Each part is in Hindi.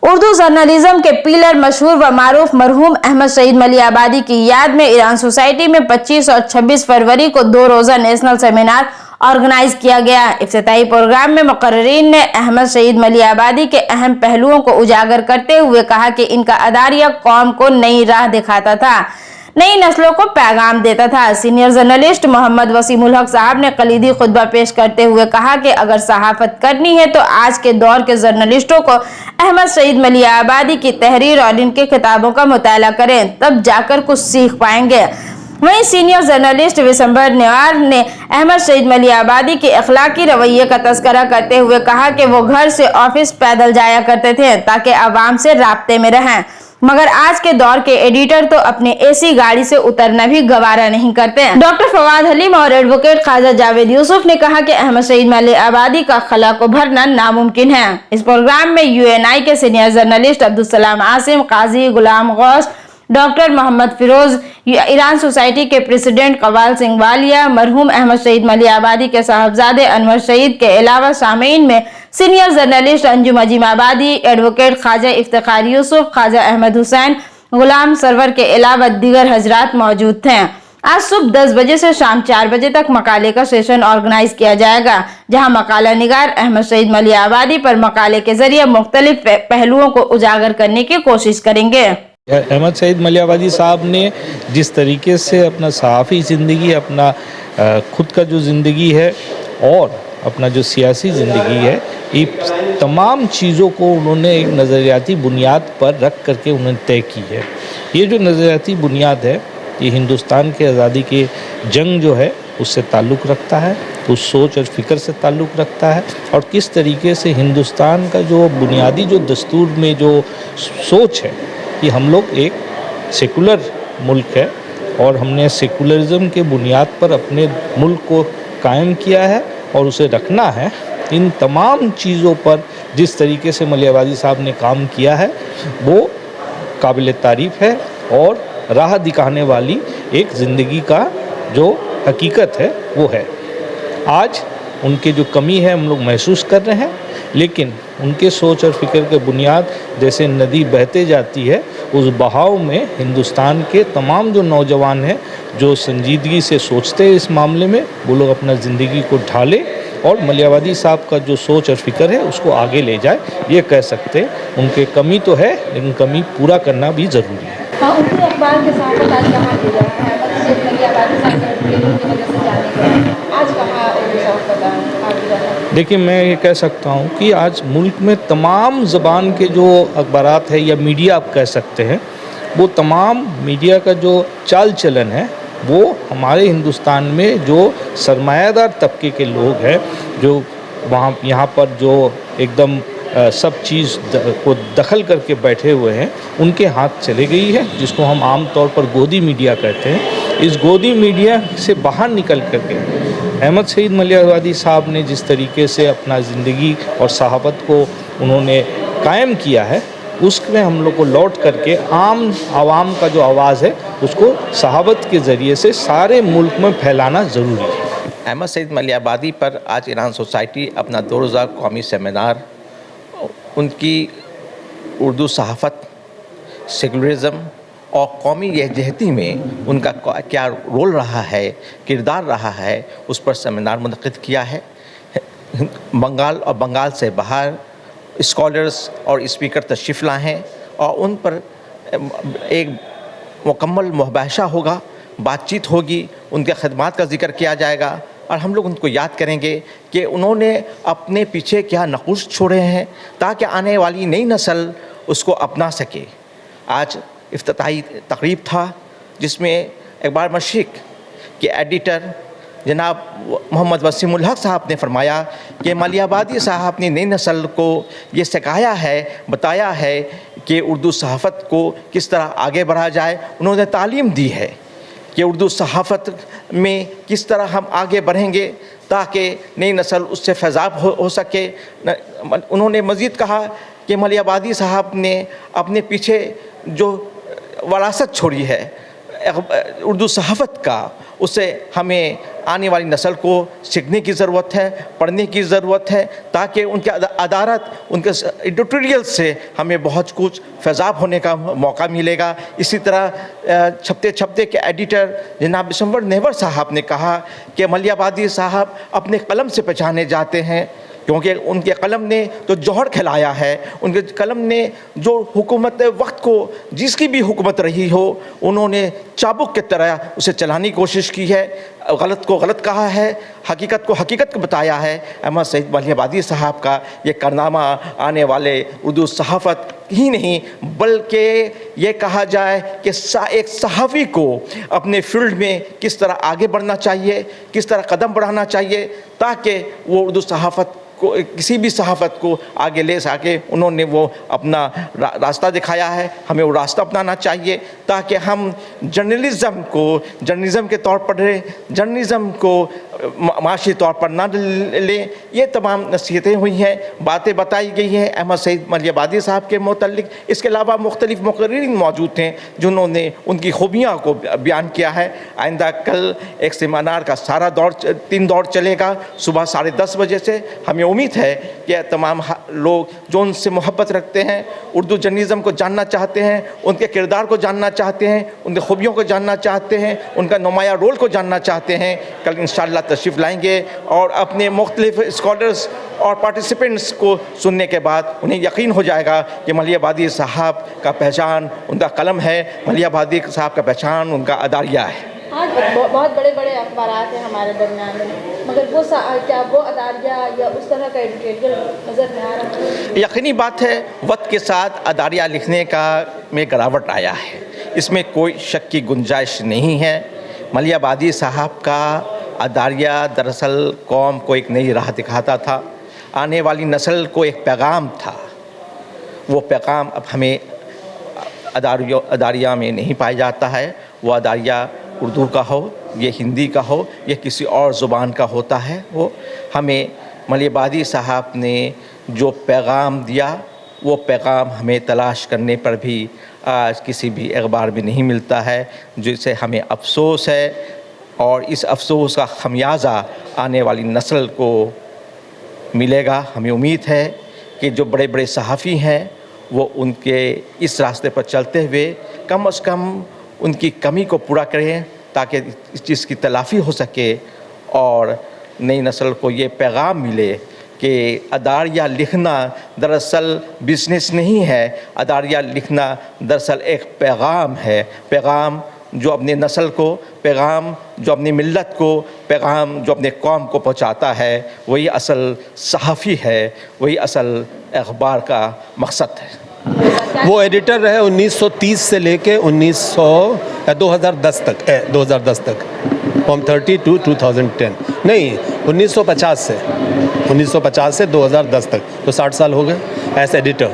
उर्दू जर्नलिज्म के पिलर मशहूर व मारूफ मरहूम अहमद सईद मलियाबादी की याद में ईरान सोसाइटी में 25 और 26 फरवरी को 2 रोजा नेशनल सेमिनार ऑर्गेनाइज किया गया। इफ्तिताई प्रोग्राम में मुकर्रिरीन ने अहमद सईद मलियाबादी के अहम पहलुओं को उजागर करते हुए कहा कि इनका अदारिया कौम को नई राह दिखाता था, नई नस्लों को पैगाम देता था। सीनियर जर्नलिस्ट मोहम्मद वसीमुल हक साहब ने कलीदी खुतबा पेश करते हुए कहा कि अगर सहाफत करनी है तो आज के दौर के जर्नलिस्टों को अहमद सईद मलियाबादी की तहरीर और इनके किताबों का मुताला करें, तब जाकर कुछ सीख पाएंगे। वहीं सीनियर जर्नलिस्ट विशंबर नेवार ने अहमद सईद मलियाबादी के अखलाकी रवैये का तस्करा करते हुए कहा कि वो घर से ऑफिस पैदल जाया करते थे ताकि आवाम से राब्ते में रहें, मगर आज के दौर के एडिटर तो अपने एसी गाड़ी से उतरना भी गवारा नहीं करते। डॉक्टर फवाद हलीम और एडवोकेट ख्वाजा जावेद यूसुफ ने कहा कि अहमद सईद मलियाबादी का खला को भरना नामुमकिन है। इस प्रोग्राम में यूएनआई के senior journalist Abdul Salam Asim, Qazi Ghulam Ghaus, doctor Mohammad Firoz, Iran society के प्रेसिडेंट कवाल सिंह वालिया, मरहूम अहमद सईद मलियाबादी के साहबजादे अनवर सईद के अलावा सामीन में senior journalist Anjum Azimabadi, advocate Khwaja Iftikhar Yusuf, Khwaja Ahmad Hussain, Ghulam Sarwar के अलावा दीगर हजरात मौजूद थे। आज सुबह 10 बजे से शाम 4 बजे तक मकाले का सेशन ऑर्गेनाइज किया जाएगा, जहां मकाला निगार अहमद सईद मलियाबादी पर मकाले के जरिए मुख्तलिफ पहलुओं को उजागर करने की कोशिश करेंगे। अहमद सईद मलियाबादी साहब ने जिस तरीके से अपना सहाफ़ी ज़िंदगी, अपना खुद का जो ज़िंदगी है और अपना जो सियासी ज़िंदगी है, ये तमाम चीज़ों को उन्होंने एक नज़रियाती बुनियाद पर रख करके उन्होंने तय की है। ये जो नज़रियाती बुनियाद है, ये हिंदुस्तान के आज़ादी के जंग जो है उससे ताल्लुक़ रखता है, उस सोच और फ़िक्र से ताल्लुक़ रखता है, और किस तरीके से हिंदुस्तान का जो बुनियादी जो दस्तूर में जो सोच है कि हम लोग एक सेकुलर मुल्क है और हमने सेकुलरिज्म के बुनियाद पर अपने मुल्क को कायम किया है और उसे रखना है। इन तमाम चीज़ों पर जिस तरीके से मलियाबादी साहब ने काम किया है वो काबिल तारीफ़ है और राह दिखाने वाली एक ज़िंदगी का जो हकीकत है वो है। आज उनके जो कमी है हम लोग महसूस कर रहे हैं, लेकिन उनके सोच और फिक्र के बुनियाद जैसे नदी बहते जाती है, उस बहाव में हिंदुस्तान के तमाम जो नौजवान हैं जो संजीदगी से सोचते हैं इस मामले में, वो लोग अपना ज़िंदगी को ढालें और मलियाबादी साहब का जो सोच और फिक्र है उसको आगे ले जाए। ये कह सकते हैं उनके कमी तो है, लेकिन कमी पूरा करना भी ज़रूरी है। उर्दू अखबार के साथ आज कहाँ की जाए है, आज कहाँ देखिए, मैं ये कह सकता हूँ कि आज मुल्क में तमाम ज़बान के जो अखबारात है या मीडिया आप कह सकते हैं, वो तमाम मीडिया का जो चाल चलन है वो हमारे हिंदुस्तान में जो सरमायादार तबके के लोग हैं, जो वहाँ यहाँ पर जो एकदम सब चीज़ को दखल करके बैठे हुए हैं, उनके हाथ चले गई है, जिसको हम आम तौर पर गोदी मीडिया कहते हैं। इस गोदी मीडिया से बाहर निकल करके अहमद सईद मलियाबादी साहब ने जिस तरीके से अपना ज़िंदगी और सहाबत को उन्होंने कायम किया है, उसमें हम लोग को लौट करके आम आवाम का जो आवाज़ है उसको सहाबत के ज़रिए से सारे मुल्क में फैलाना ज़रूरी है। अहमद सईद मलियाबादी पर आज ईरान सोसाइटी अपना 2 रोज़ा कौमी सेमिनार, उनकी उर्दू सहाफ़त, सेकुलरिज़म और कौमी यकजहती में उनका क्या रोल रहा है, किरदार रहा है, उस पर सेमिनार मुनक़िद किया है। बंगाल और बंगाल से बाहर स्कॉलर्स और स्पीकर तशरीफ़ लाए हैं और उन पर एक मुकम्मल मुबाहिशा होगा, बातचीत होगी, उनके ख़िदमात का ज़िक्र किया जाएगा और हम लोग उनको याद करेंगे कि उन्होंने अपने पीछे क्या नक़ूश छोड़े हैं ताकि आने वाली नई नस्ल उसको अपना सके। आज इफ्तिताई तकरीब था जिसमें इकबाल मशरिक़ के एडिटर जनाब मोहम्मद वसीमुल हक साहब ने फरमाया कि मलियाबादी साहब ने नई नस्ल को ये सिखाया है, बताया है कि उर्दू सहाफ़त को किस तरह आगे बढ़ाया जाए। उन्होंने तालीम दी है कि उर्दू सहाफ़त में किस तरह हम आगे बढ़ेंगे ताकि नई नस्ल उससे फैज़ाब हो सके। उन्होंने मज़ीद कहा कि मलियाबादी साहब ने अपने पीछे जो वरासत छोड़ी है उर्दू सहाफ़त का, उसे हमें आने वाली नस्ल को सीखने की ज़रूरत है, पढ़ने की ज़रूरत है, ताकि उनके अदारत, उनके एडिटोरियल से हमें बहुत कुछ फैज़ाब होने का मौका मिलेगा। इसी तरह छपते छपते के एडिटर जनाब बिशंबर नेवर साहब ने कहा कि मलियाबादी साहब अपने कलम से पहचाने जाते हैं, क्योंकि उनके कलम ने तो जौहर खिलाया है। उनके कलम ने जो हुकूमत वक्त को, जिसकी भी हुकूमत रही हो, उन्होंने चाबुक की तरह उसे चलाने की कोशिश की है, गलत को गलत कहा है, हकीकत को हकीकत बताया है। अहमद सईद मलियाबादी साहब का ये कारनामा आने वाले उर्दू सहाफ़त ही नहीं, बल्कि ये कहा जाए कि एक सहाफ़ी को अपने फील्ड में किस तरह आगे बढ़ना चाहिए, किस तरह कदम बढ़ाना चाहिए, ताकि वो उर्दू सहाफ़त को, किसी भी सहाफ़त को आगे ले सके। उन्होंने वो अपना रास्ता दिखाया है, हमें वो रास्ता अपनाना चाहिए, ताकि हम जर्नलिज़म के तौर पर जर्नलिज़म को माशी तौर पर ना लें। ये तमाम नसीहतें हुई हैं, बातें बताई गई हैं अहमद सईद मलियाबादी साहब के मुतल्लिक़। इसके अलावा मुख्तलिफ़ मुक़र्रिरीन मौजूद हैं जिन्होंने उनकी खूबियाँ को बयान किया है। आइंदा कल एक सेमिनार का सारा 3 दौर चलेगा, सुबह 10:30 बजे से। हमें उम्मीद है कि तमाम लोग जो उनसे मोहब्बत रखते हैं, उर्दू जर्नलिज़म को जानना चाहते हैं, उनके किरदार को जानना चाहते हैं, उनकी खूबियों को जानना चाहते हैं, उनका नुमाया रोल को जानना चाहते हैं, कल इंशाअल्लाह तशरीफ़ लाएंगे और अपने मुख्तलिफ स्कॉलर्स और पार्टिसिपेंट्स को सुनने के बाद उन्हें यकीन हो जाएगा कि मलियाबादी साहब का पहचान उनका कलम है, मलियाबादी साहब का पहचान उनका अदारिया है। आज बहुत बड़े बड़े अखबारात हैं हमारे दरमियान में, मगर वो क्या वो अदारिया या उस तरह का एडिटोरियल नज़र नहीं आ रहा? यकीनी बात है, वक्त के साथ अदारिया लिखने का में गिरावट आया है, इसमें कोई शक की गुंजाइश नहीं है। मलियाबादी साहब का अदारिया दरअसल कौम को एक नई राह दिखाता था, आने वाली नस्ल को एक पैगाम था। वो पैगाम अब हमें अदारिया में नहीं पाया जाता है। वो अदारिया उर्दू का हो, ये हिंदी का हो, ये किसी और ज़ुबान का होता है। वो हमें मलियाबादी साहब ने जो पैगाम दिया, वो पैगाम हमें तलाश करने पर भी आज किसी भी अखबार में नहीं मिलता है, जिससे हमें अफसोस है। और इस अफसोस का खमियाजा आने वाली नस्ल को मिलेगा। हमें उम्मीद है कि जो बड़े बड़े सहाफ़ी हैं वो उनके इस रास्ते पर चलते हुए कम से कम उनकी कमी को पूरा करें, ताकि इस चीज़ की तलाफ़ी हो सके और नई नस्ल को ये पैगाम मिले कि अदारिया लिखना दरअसल बिज़नेस नहीं है, अदारिया लिखना दरअसल एक पैगाम है। पैगाम जो अपने नस्ल को, पैगाम जो अपनी मिल्लत को, पैगाम जो अपने कौम को पहुंचाता है, वही असल सहाफ़ी है, वही असल अखबार का मकसद है। वो एडिटर रहे 1930 से लेके 2010 तक फ्रॉम 30 टू 2010, नहीं 1950 से 2010 तक, तो 60 साल हो गए एज एडिटर।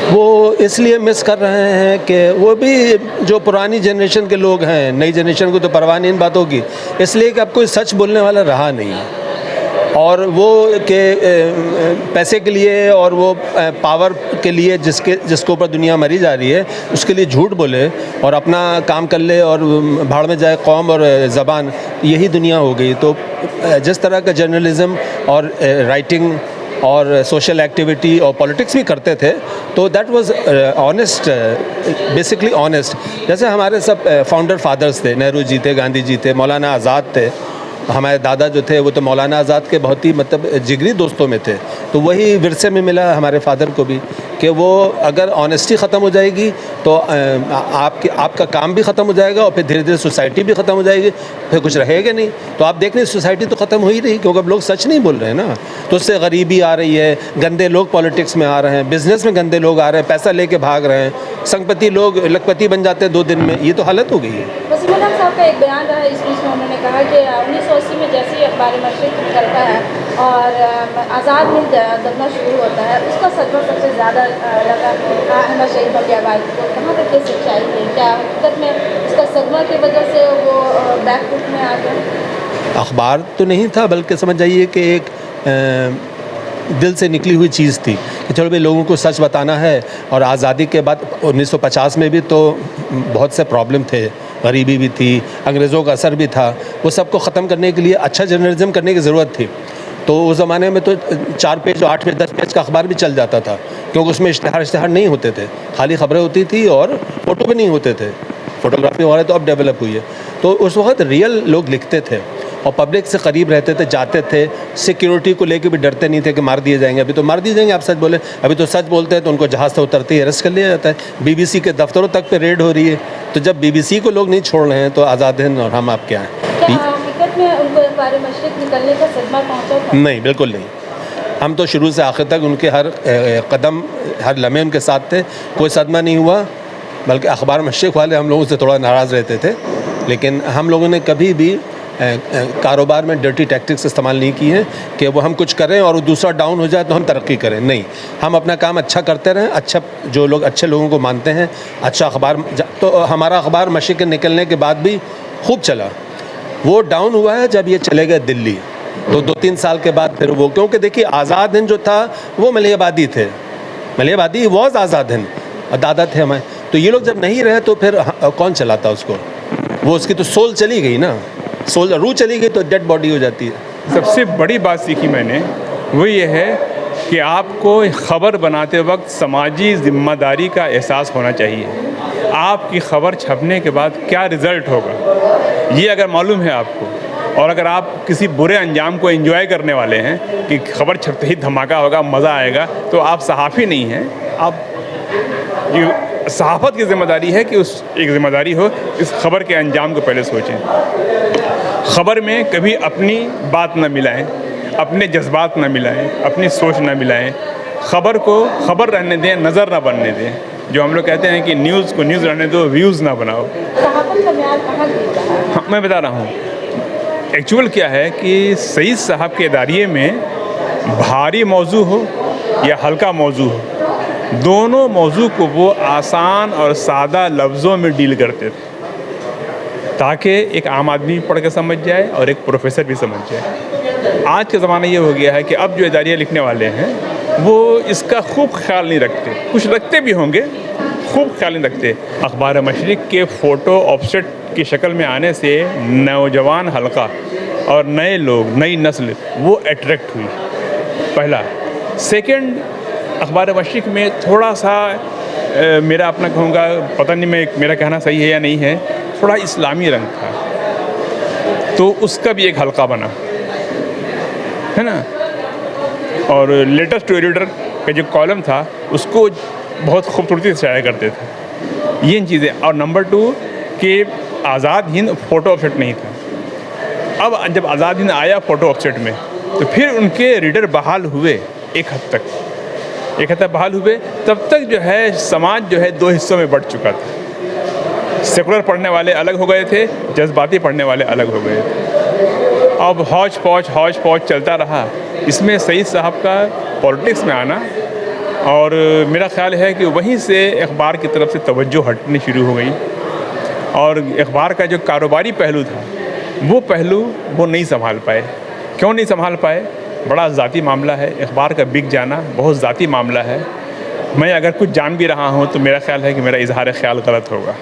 वो इसलिए मिस कर रहे हैं कि वो भी जो पुरानी जनरेशन के लोग हैं, नई जनरेशन को तो परवाह नहीं इन बातों की, इसलिए कि अब कोई सच बोलने वाला रहा नहीं है। और वो के पैसे के लिए और वो पावर के लिए जिसके ऊपर दुनिया मरी जा रही है, उसके लिए झूठ बोले और अपना काम कर ले और भाड़ में जाए कौम और ज़बान, यही दुनिया हो गई। तो जिस तरह का जर्नलिज़म और राइटिंग और सोशल एक्टिविटी और पॉलिटिक्स भी करते थे, तो that was honest, basically honest. जैसे हमारे सब फाउंडर फादर्स थे, नेहरू जी थे, गांधी जी थे, मौलाना आज़ाद थे। हमारे दादा जो थे वो तो मौलाना आज़ाद के बहुत ही मतलब जिगरी दोस्तों में थे। तो वही विरसे में मिला हमारे फादर को भी कि वो अगर ऑनेस्टी ख़त्म हो जाएगी तो आपका काम भी ख़त्म हो जाएगा और फिर धीरे धीरे सोसाइटी भी ख़त्म हो जाएगी, फिर कुछ रहेगा नहीं। तो आप देख रहे हैं सोसाइटी तो ख़त्म हो ही रही, क्योंकि अब लोग सच नहीं बोल रहे हैं ना। तो उससे गरीबी आ रही है, गंदे लोग पॉलिटिक्स में आ रहे हैं, बिज़नेस में गंदे लोग आ रहे हैं, पैसा लेके भाग रहे हैं, संगपति लोग लखपति बन जाते हैं 2 दिन में। ये तो हालत हो गई है। वसीम उल्लाह साहब का एक बयान रहा है इस बीच में, उन्होंने कहा कि 1980 में जैसे ही अखबार मशरिक़ निकलता है और आज़ाद मिल दबना शुरू होता है, उसका सदमा सबसे ज़्यादा लगा अहमद शहीद मलियाबादी को। कहाँ तक ये सच्चाई है? क्या हकीकत में इसका सदमा की वजह से वो बैकफुट में आ गए? अखबार तो नहीं था, बल्कि समझ जाइए कि एक दिल से निकली हुई चीज़ थी कि चलो भाई लोगों को सच बताना है। और आज़ादी के बाद 1950 में भी तो बहुत से प्रॉब्लम थे, गरीबी भी थी, अंग्रेज़ों का असर भी था, वो सबको ख़त्म करने के लिए अच्छा जर्नलिज्म करने की ज़रूरत थी। तो उस ज़माने में तो 4 पेज, 8 पेज, 10 पेज का अखबार भी चल जाता था, क्योंकि उसमें इश्तिहार नहीं होते थे, खाली ख़बरें होती थी और फ़ोटो भी नहीं होते थे। फ़ोटोग्राफी वगैरह तो अब डेवलप हुई है। तो उस वक्त रियल लोग लिखते थे और पब्लिक से करीब रहते थे, जाते थे, सिक्योरिटी को लेके भी डरते नहीं थे कि मार दिए जाएंगे। अभी तो मार दिए जाएंगे, आप सच बोले, अभी तो सच बोलते हैं तो उनको जहाज़ से उतरते ही अरेस्ट कर लिया जाता है। BBC के दफ्तरों तक पे रेड हो रही है। तो जब BBC को लोग नहीं छोड़ रहे हैं तो आज़ाद हिंद और हम आप क्या हैं? क्या हकीकत में उनको अखबार मशरिक निकलने का सदमा पहुंचा था? नहीं, बिल्कुल नहीं। हम तो शुरू से आखिर तक उनके हर कदम, हर लम्हे उनके साथ थे, कोई सदमा नहीं हुआ। बल्कि अखबार मशरिक वाले हम लोगों से थोड़ा नाराज़ रहते थे, लेकिन हम लोगों ने कभी भी कारोबार में डर्टी टैक्टिक्स इस्तेमाल नहीं की हैं कि वो हम कुछ करें और दूसरा डाउन हो जाए तो हम तरक्की करें। नहीं, हम अपना काम अच्छा करते रहें। अच्छा, जो लोग अच्छे लोगों को मानते हैं, अच्छा अखबार, तो हमारा अखबार मशरिक के निकलने के बाद भी खूब चला। वो डाउन हुआ है जब ये चले गए दिल्ली, तो 2-3 साल के बाद फिर वो, क्योंकि देखिए आज़ाद हिंद जो था वो मलियाबादी थे, मलियाबादी वॉज आज़ाद हिंद, दादा थे हमें। तो ये लोग जब नहीं रहे तो फिर कौन चलाता उसको? वो उसकी तो सोल चली गई ना, सोल, रूह चली गई तो डेड बॉडी हो जाती है। सबसे बड़ी बात सीखी मैंने वो ये है कि आपको ख़बर बनाते वक्त समाजी ज़िम्मेदारी का एहसास होना चाहिए। आपकी ख़बर छपने के बाद क्या रिज़ल्ट होगा ये अगर मालूम है आपको, और अगर आप किसी बुरे अंजाम को एंजॉय करने वाले हैं कि खबर छपते ही धमाका होगा, मज़ा आएगा, तो आप सहाफ़ी नहीं हैं। आप ये सहाफ़त की ज़िम्मेदारी है कि उस एक ज़िम्मेदारी हो, इस खबर के अंजाम को पहले सोचें। ख़बर में कभी अपनी बात न मिलाएं, अपने जज्बात न मिलाएं, अपनी सोच न मिलाएं। ख़बर को ख़बर रहने दें, नज़र ना बनने दें। जो हम लोग कहते हैं कि न्यूज़ को न्यूज़ रहने दो, व्यूज़ ना बनाओ। सहाफ़त का म्यार कहाँ गिर रहा है? हाँ, मैं बता रहा हूँ एक्चुअल क्या है कि सईद साहब के इदारिये में भारी मौजू हो या हल्का मौजू हो, दोनों मौजू को वो आसान और सादा लफ्ज़ों में डील करते थे, ताकि एक आम आदमी पढ़ के समझ जाए और एक प्रोफेसर भी समझ जाए। आज का ज़माना ये हो गया है कि अब जो इदारिया लिखने वाले हैं वो इसका खूब ख्याल नहीं रखते, कुछ रखते भी होंगे, खूब ख्याल नहीं रखते। अखबार मशरिक के फ़ोटो ऑफसेट की शक्ल में आने से नौजवान हल्का और नए लोग, नई नस्ल वो अट्रैक्ट हुई, पहला। सेकंड, अखबार मशरिक में थोड़ा सा मेरा अपना कहूँगा, पता नहीं मेरा कहना सही है या नहीं है, थोड़ा इस्लामी रंग था, तो उसका भी एक हल्का बना, है ना। और लेटेस्ट टू एडिटर का जो कॉलम था उसको बहुत खूबसूरती से शाया करते थे। ये चीज़ें। और नंबर 2 कि आज़ाद हिंद फ़ोटो ऑफसेट नहीं था। अब जब आज़ाद हिंद आया फ़ोटो ऑफसेट में, तो फिर उनके रीडर बहाल हुए एक हद तक बहाल हुए। तब तक जो है समाज जो है 2 हिस्सों में बंट चुका था। सेकुलर पढ़ने वाले अलग हो गए थे, जज्बाती पढ़ने वाले अलग हो गए थे। अब हौच पौच चलता रहा। इसमें सईद साहब का पॉलिटिक्स में आना, और मेरा ख़्याल है कि वहीं से अखबार की तरफ से तवज्जो हटनी शुरू हो गई, और अखबार का जो कारोबारी पहलू था वो पहलू वो नहीं संभाल पाए। क्यों नहीं संभाल पाए? बड़ा ज़ाती मामला है, अखबार का बिक जाना बहुत ज़ाती मामला है। मैं अगर कुछ जान भी रहा हूँ तो मेरा ख़्याल है कि मेरा इजहार ख्याल गलत होगा।